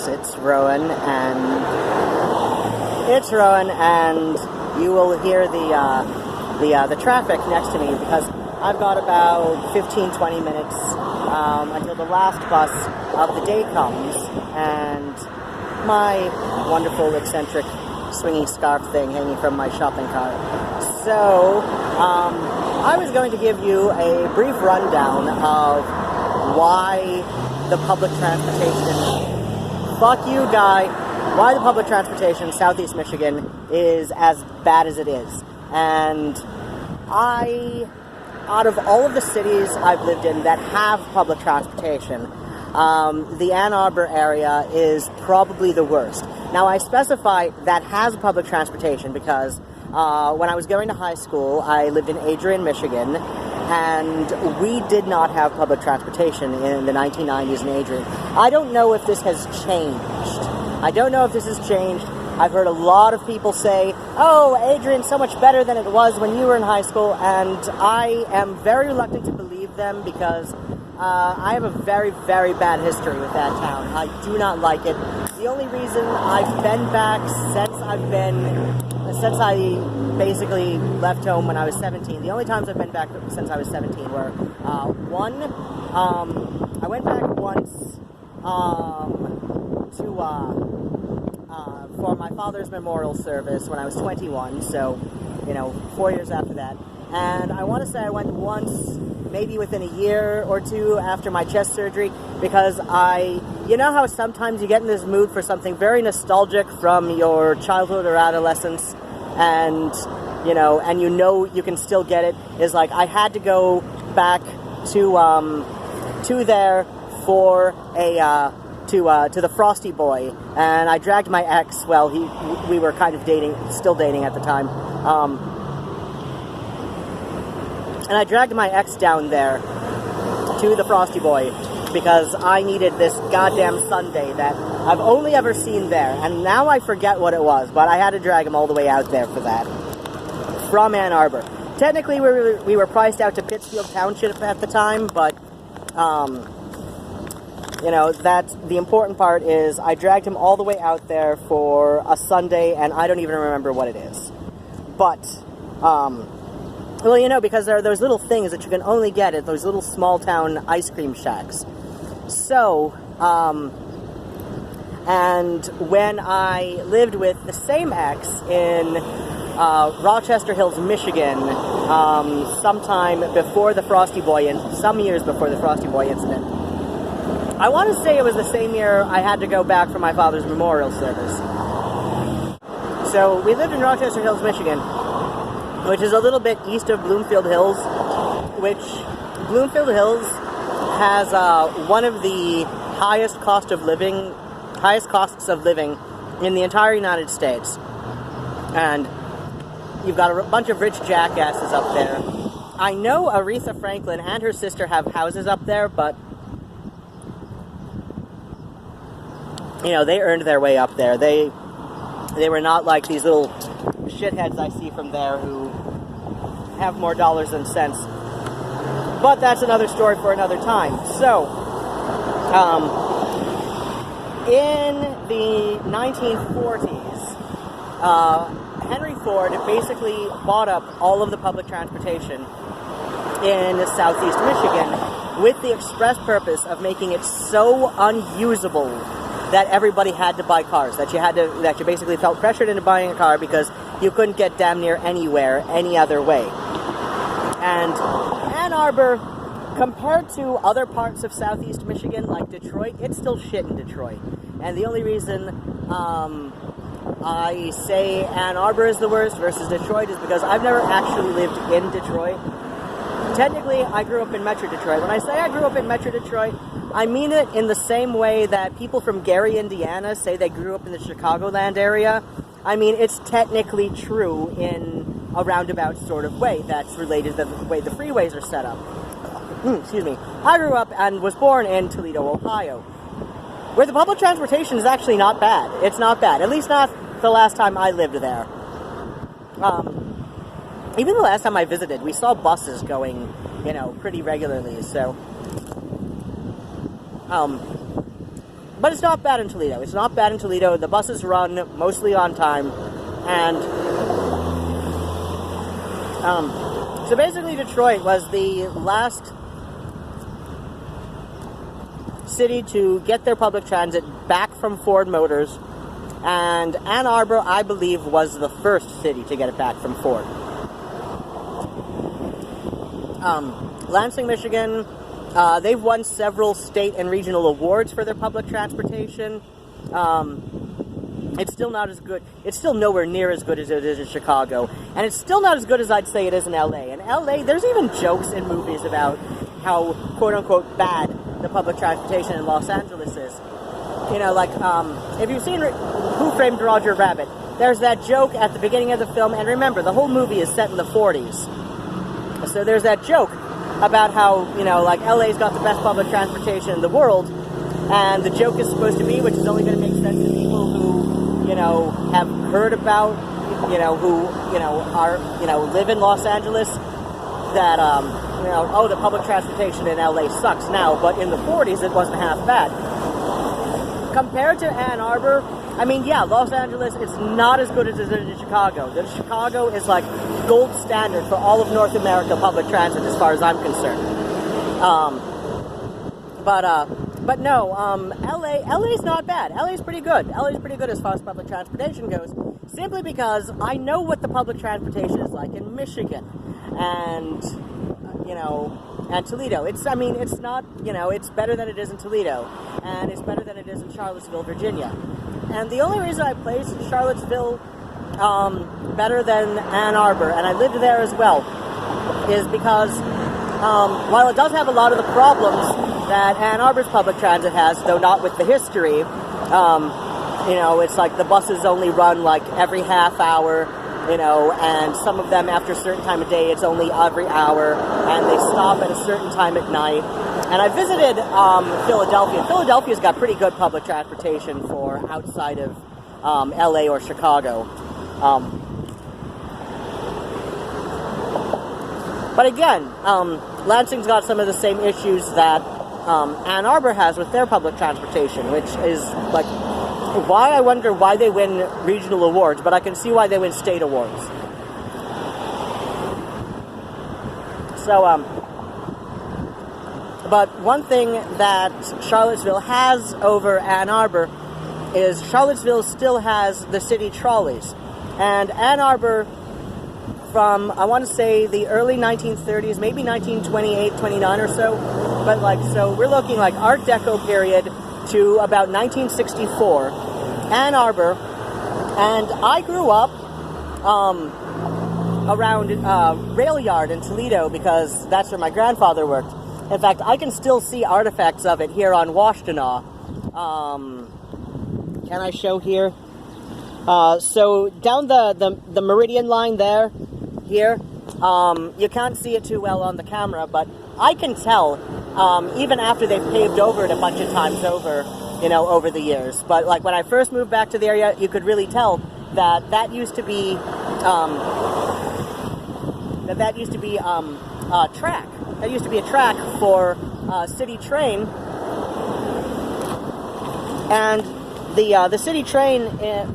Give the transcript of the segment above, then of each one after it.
it's Rowan, and you will hear the traffic next to me because I've got about 15-20 minutes until the last bus of the day comes, and my wonderful eccentric swinging scarf thing hanging from my shopping cart. So, I was going to give you a brief rundown of why the public transportation, why the public transportation in Southeast Michigan is as bad as it is. And out of all of the cities I've lived in that have public transportation, the Ann Arbor area is probably the worst. Now, I specify that has public transportation because when I was going to high school, I lived in Adrian, Michigan, and we did not have public transportation in the 1990s in Adrian. I don't know if this has changed. I've heard a lot of people say, oh, Adrian's so much better than it was when you were in high school, and I am very reluctant to believe them because I have a very, very bad history with that town. I do not like it. The only reason I've been back since I basically left home when I was 17, the only times I've been back since I was 17 were, one, I went back once for my father's memorial service when I was 21, so, 4 years after that. And I want to say I went once, maybe within a year or two after my chest surgery, because you know how sometimes you get in this mood for something very nostalgic from your childhood or adolescence, and you can still get it, is like I had to go back to there for to the Frosty Boy, and I dragged my ex. Well, we were kind of still dating at the time, and I dragged my ex down there to the Frosty Boy because I needed this goddamn sundae that I've only ever seen there, and now I forget what it was, but I had to drag him all the way out there for that from Ann Arbor. Technically, we were priced out to Pittsfield Township at the time, but that's the important part is I dragged him all the way out there for a sundae, and I don't even remember what it is. But, because there are those little things that you can only get at those little small-town ice cream shacks. So, and when I lived with the same ex in Rochester Hills, Michigan, sometime before the Frosty Boy, some years before the Frosty Boy incident, I want to say it was the same year I had to go back for my father's memorial service. So we lived in Rochester Hills, Michigan, which is a little bit east of Bloomfield Hills, which Bloomfield Hills has one of the highest costs of living in the entire United States. And you've got a bunch of rich jackasses up there. I know Aretha Franklin and her sister have houses up there, but they earned their way up there. They were not like these little shitheads I see from there who have more dollars than cents. But that's another story for another time. So, in the 1940s, Henry Ford basically bought up all of the public transportation in Southeast Michigan with the express purpose of making it so unusable that everybody had to buy cars, that you basically felt pressured into buying a car because you couldn't get damn near anywhere any other way. And Ann Arbor, compared to other parts of Southeast Michigan, like Detroit, it's still shit in Detroit. And the only reason I say Ann Arbor is the worst versus Detroit is because I've never actually lived in Detroit. Technically, I grew up in Metro Detroit. When I say I grew up in Metro Detroit, I mean it in the same way that people from Gary, Indiana say they grew up in the Chicagoland area. I mean, it's technically true in a roundabout sort of way that's related to the way the freeways are set up. Excuse me. I grew up and was born in Toledo, Ohio, where the public transportation is actually not bad. It's not bad. At least not the last time I lived there. Even the last time I visited, we saw buses going, pretty regularly, so. but it's not bad in Toledo. It's not bad in Toledo. The buses run mostly on time, and so basically Detroit was the last city to get their public transit back from Ford Motors, and Ann Arbor, I believe, was the first city to get it back from Ford. Lansing, Michigan, they've won several state and regional awards for their public transportation. It's still not as good. It's still nowhere near as good as it is in Chicago. And it's still not as good as I'd say it is in LA. In LA, there's even jokes in movies about how, quote-unquote, bad the public transportation in Los Angeles is. You know, like, if you've seen Who Framed Roger Rabbit, there's that joke at the beginning of the film, and remember, the whole movie is set in the 40s. So there's that joke about how, you know, like, LA's got the best public transportation in the world, and the joke is supposed to be, which is only going to make sense to people who, you know, have heard about, you know, who, you know, are, you know, live in Los Angeles, that, you know, oh, the public transportation in LA sucks now, but in the 40s it wasn't half bad. Compared to Ann Arbor, I mean, yeah, Los Angeles, it's not as good as it is in Chicago. Chicago is like gold standard for all of North America public transit, as far as I'm concerned. But no, LA's not bad. LA's pretty good. LA's pretty good as far as public transportation goes, simply because I know what the public transportation is like in Michigan, and, you know, and Toledo. It's not, you know, it's better than it is in Toledo, and it's better than it is in Charlottesville, Virginia. And the only reason I place Charlottesville better than Ann Arbor, and I lived there as well, is because while it does have a lot of the problems that Ann Arbor's public transit has, though not with the history, you know, it's like the buses only run like every half hour, you know, and some of them after a certain time of day, it's only every hour, and they stop at a certain time at night. And I visited Philadelphia. Philadelphia's got pretty good public transportation for outside of LA or Chicago. But again, Lansing's got some of the same issues that Ann Arbor has with their public transportation, which is like, why I wonder why they win regional awards, but I can see why they win state awards. So, but one thing that Charlottesville has over Ann Arbor is Charlottesville still has the city trolleys. And Ann Arbor, from, I want to say, the early 1930s, maybe 1928, 29 or so, but like, so we're looking like Art Deco period to about 1964, Ann Arbor, and I grew up around Rail Yard in Toledo because that's where my grandfather worked. In fact, I can still see artifacts of it here on Washtenaw. Can I show here? So down the Meridian line there, here, you can't see it too well on the camera, but I can tell, even after they've paved over it a bunch of times over, you know, over the years. But like when I first moved back to the area, you could really tell that that used to be a track. That used to be a track for city train, and the city train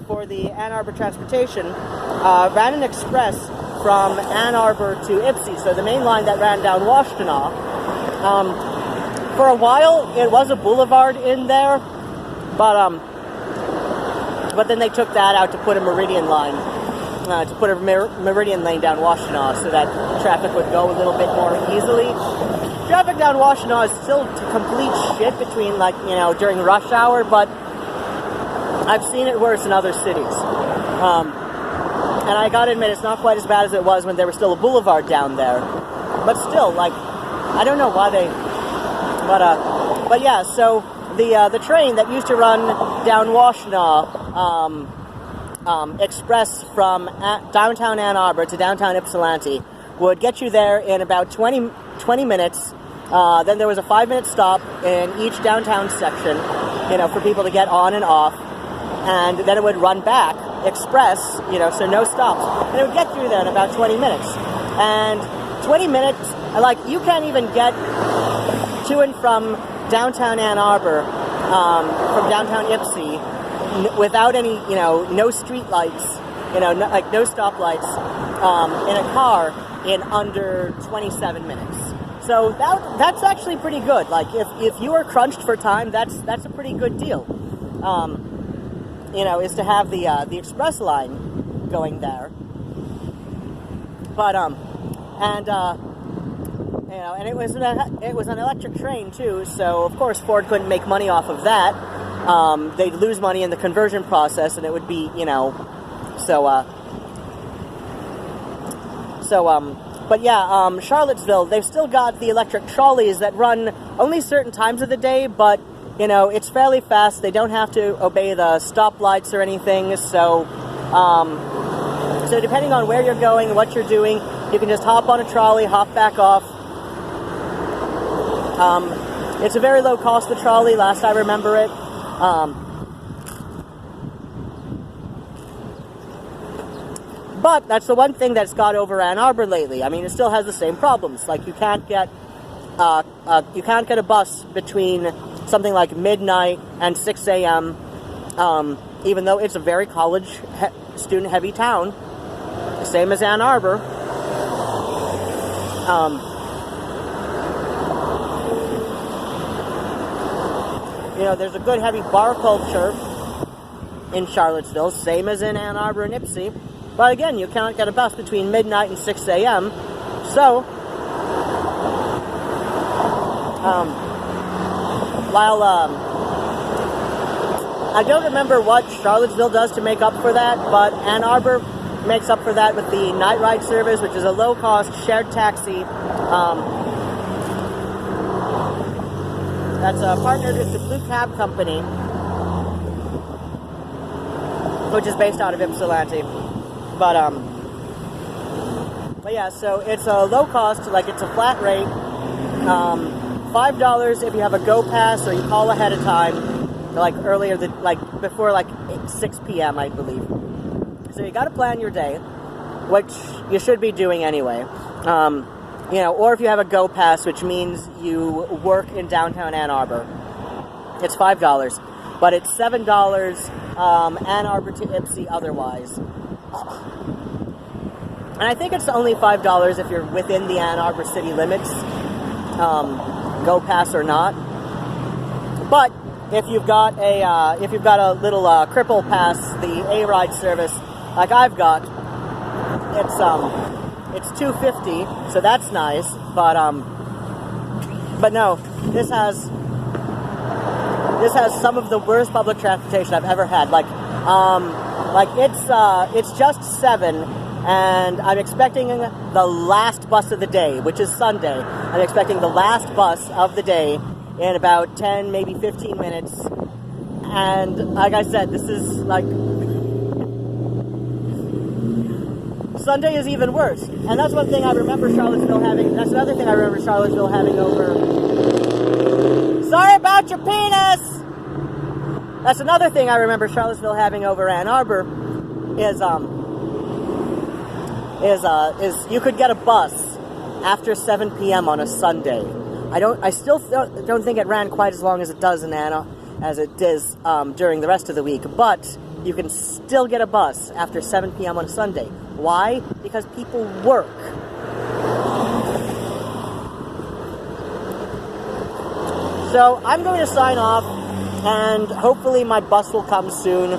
for the Ann Arbor transportation ran an express from Ann Arbor to Ypsi, so the main line that ran down Washtenaw. For a while, it was a boulevard in there, but then they took that out to put a Meridian line, to put a Meridian lane down Washtenaw, so that traffic would go a little bit more easily. Traffic down Washtenaw is still complete shit between, like, you know, during rush hour, but I've seen it worse in other cities. And I gotta admit, it's not quite as bad as it was when there was still a boulevard down there. But still, like, I don't know why they... But yeah, so the train that used to run down Washtenaw, express from downtown Ann Arbor to downtown Ypsilanti, would get you there in about 20 minutes. Then there was a 5-minute stop in each downtown section, you know, for people to get on and off. And then it would run back, express, you know, so no stops. And it would get through there in about 20 minutes. And 20 minutes, like, you can't even get to and from downtown Ann Arbor from downtown Ypsi without any, no street lights, no stoplights, in a car in under 27 minutes. So that's actually pretty good. Like, if you are crunched for time, that's a pretty good deal. Is to have the express line going there. But and it was an electric train too. So of course Ford couldn't make money off of that. They'd lose money in the conversion process, and it would be But yeah, Charlottesville, they've still got the electric trolleys that run only certain times of the day, but, it's fairly fast. They don't have to obey the stoplights or anything, so depending on where you're going, what you're doing, you can just hop on a trolley, hop back off. It's a very low cost, the trolley, last I remember it. But that's the one thing that's got over Ann Arbor lately. I mean, it still has the same problems. Like, you can't get a bus between something like midnight and 6 a.m., even though it's a very student-heavy town, same as Ann Arbor. There's a good heavy bar culture in Charlottesville, same as in Ann Arbor and Ypsi. But again, you can't get a bus between midnight and 6 a.m. So, while I don't remember what Charlottesville does to make up for that, but Ann Arbor makes up for that with the night ride service, which is a low-cost shared taxi. That's partnered with the Blue Cab Company, which is based out of Ypsilanti. But yeah, so it's a low cost, it's a flat rate. $5 if you have a Go Pass or you call ahead of time, before 6 p.m. I believe. So you got to plan your day, which you should be doing anyway. Or if you have a Go Pass, which means you work in downtown Ann Arbor, it's $5, but it's $7 Ann Arbor to Ypsi otherwise. And I think it's only $5 if you're within the Ann Arbor city limits, Go Pass or not. But if you've got a little cripple pass, the A-Ride service, like I've got, it's $2.50, so that's nice. But no, this has some of the worst public transportation I've ever had. It's just 7, and I'm expecting the last bus of the day, which is Sunday. I'm expecting the last bus of the day in about 10, maybe 15 minutes. And like I said, this is Sunday is even worse. And that's one thing I remember Charlottesville having. That's another thing I remember Charlottesville having over. Sorry about your penis! That's another thing I remember Charlottesville having over Ann Arbor is you could get a bus after 7 p.m. on a Sunday. I still don't think it ran quite as long as it does in Anna as it does during the rest of the week, but you can still get a bus after 7 p.m. on a Sunday. Why? Because people work. So I'm going to sign off, and hopefully my bus will come soon.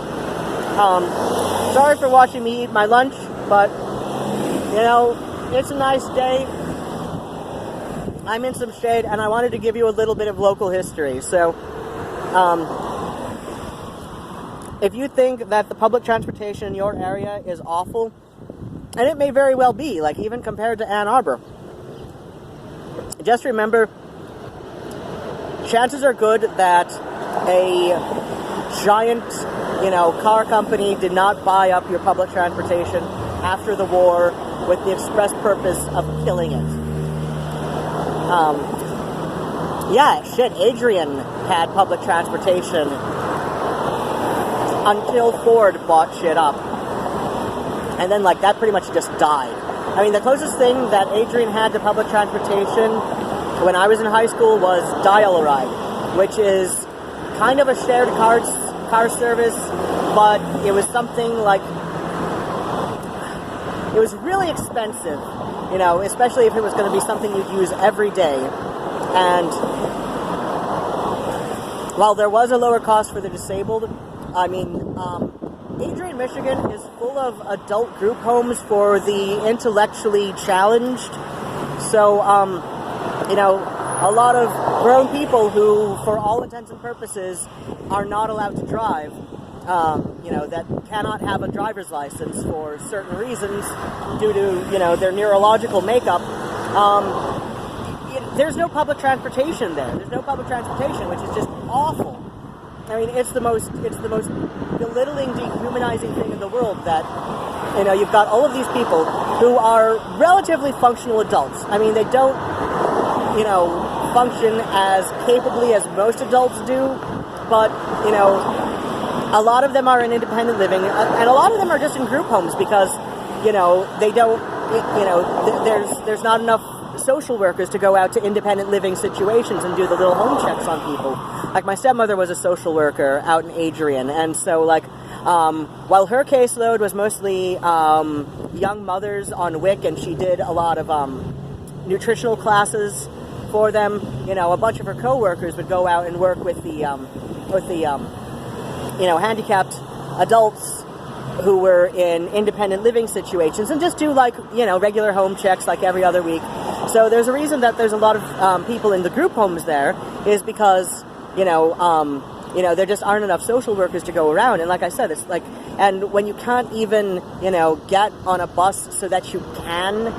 Sorry for watching me eat my lunch, but, it's a nice day. I'm in some shade, and I wanted to give you a little bit of local history. So, if you think that the public transportation in your area is awful, and it may very well be, even compared to Ann Arbor, just remember, chances are good that a giant, car company did not buy up your public transportation after the war with the express purpose of killing it. Adrian had public transportation until Ford bought shit up. And then, that pretty much just died. I mean, the closest thing that Adrian had to public transportation when I was in high school was Dial-A-Ride, which is kind of a shared car service, but it was something like, it was really expensive, you know, especially if it was going to be something you'd use every day. And while there was a lower cost for the disabled, I mean, Adrian, Michigan is full of adult group homes for the intellectually challenged. So, you know, a lot of grown people who, for all intents and purposes, are not allowed to drive, you know, that cannot have a driver's license for certain reasons due to, you know, their neurological makeup. There's no public transportation there. There's no public transportation, which is just awful. I mean, it's the most belittling, dehumanizing thing in the world that, you know, you've got all of these people who are relatively functional adults. I mean, they don't, you know, function as capably as most adults do, but, you know, a lot of them are in independent living, and a lot of them are just in group homes because, you know, they don't, you know, there's not enough social workers to go out to independent living situations and do the little home checks on people. Like, my stepmother was a social worker out in Adrian, and so, like, while her caseload was mostly young mothers on WIC, and she did a lot of nutritional classes for them, you know, a bunch of her co-workers would go out and work with the you know, handicapped adults who were in independent living situations and just do, like, you know, regular home checks like every other week. So there's a reason that there's a lot of people in the group homes there, is because, you know, there just aren't enough social workers to go around. And like I said, it's like, and when you can't even, you know, get on a bus so that you can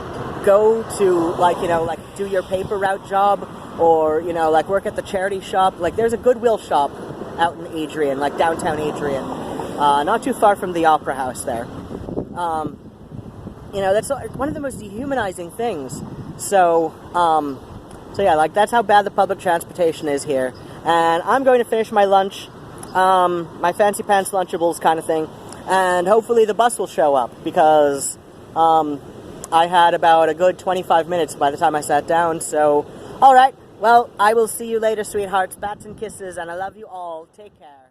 go to, like, you know, like, do your paper route job, or, you know, like, work at the charity shop. Like, there's a Goodwill shop out in Adrian, like downtown Adrian, not too far from the Opera House there. You know, that's one of the most dehumanizing things. So yeah, like, that's how bad the public transportation is here. And I'm going to finish my lunch, my fancy pants Lunchables kind of thing, and hopefully the bus will show up, because I had about a good 25 minutes by the time I sat down. So, alright, well, I will see you later, sweethearts. Bats and kisses, and I love you all. Take care.